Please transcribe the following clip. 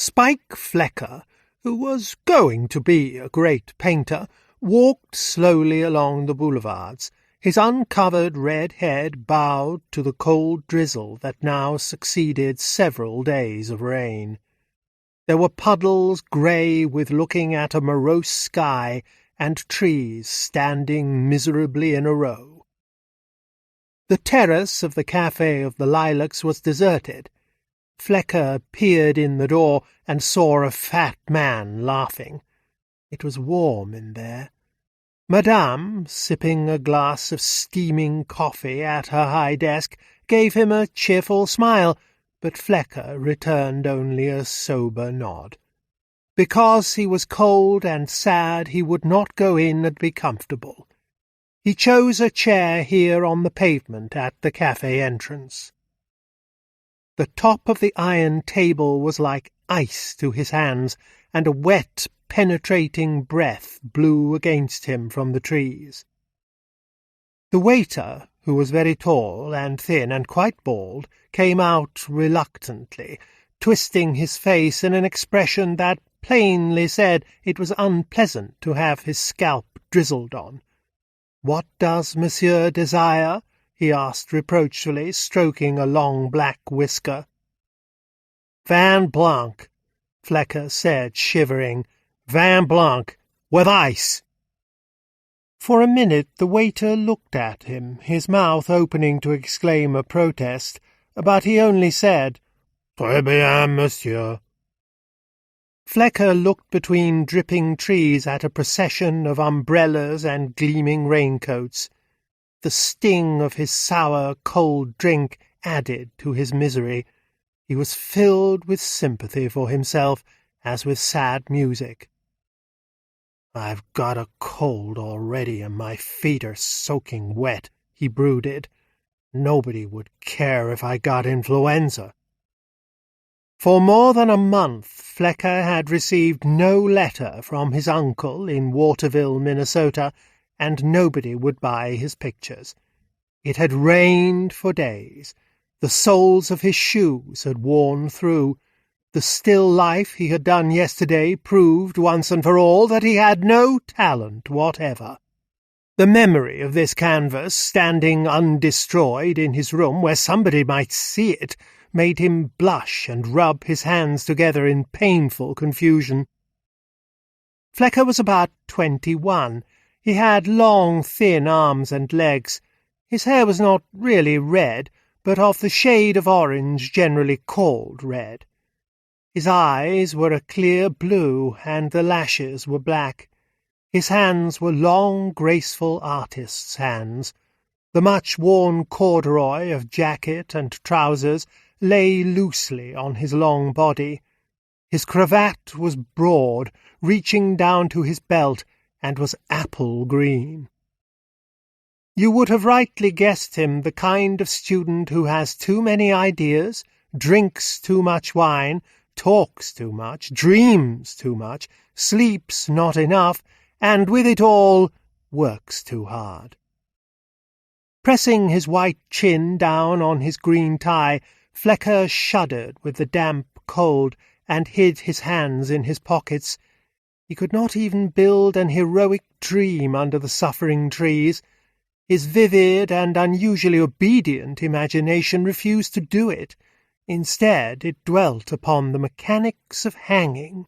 Spike Flecker, who was going to be a great painter, walked slowly along the boulevards, his uncovered red head bowed to the cold drizzle that now succeeded several days of rain. There were puddles grey with looking at a morose sky, and trees standing miserably in a row. The terrace of the Café of the Lilacs was deserted. Flecker peered in the door and saw a fat man laughing. It was warm in there. Madame, sipping a glass of steaming coffee at her high desk, gave him a cheerful smile, but Flecker returned only a sober nod. Because he was cold and sad, he would not go in and be comfortable. He chose a chair here on the pavement at the cafe entrance. The top of the iron table was like ice to his hands, and a wet, penetrating breath blew against him from the trees. The waiter, who was very tall and thin and quite bald, came out reluctantly, twisting his face in an expression that plainly said it was unpleasant to have his scalp drizzled on. "What does monsieur desire?" he asked reproachfully, stroking a long black whisker. "Vin blanc," Flecker said, shivering. "Vin blanc, with ice." For a minute the waiter looked at him, his mouth opening to exclaim a protest, but he only said, "Très bien, monsieur." Flecker looked between dripping trees at a procession of umbrellas and gleaming raincoats. The sting of his sour, cold drink added to his misery. He was filled with sympathy for himself, as with sad music. "I've got a cold already, and my feet are soaking wet," he brooded. "Nobody would care if I got influenza." For more than a month, Flecker had received no letter from his uncle in Waterville, Minnesota, and nobody would buy his pictures. It had rained for days. The soles of his shoes had worn through. The still life he had done yesterday proved once and for all that he had no talent whatever. The memory of this canvas, standing undestroyed in his room where somebody might see it, made him blush and rub his hands together in painful confusion. Flecker was about 21. He had long, thin arms and legs. His hair was not really red, but of the shade of orange generally called red. His eyes were a clear blue, and the lashes were black. His hands were long, graceful artist's hands. The much-worn corduroy of jacket and trousers lay loosely on his long body. His cravat was broad, reaching down to his belt, and was apple green. You would have rightly guessed him the kind of student who has too many ideas, drinks too much wine, talks too much, dreams too much, sleeps not enough, and with it all works too hard. Pressing his white chin down on his green tie, Flecker shuddered with the damp cold and hid his hands in his pockets. He could not even build an heroic dream under the suffering trees. His vivid and unusually obedient imagination refused to do it. Instead, it dwelt upon the mechanics of hanging.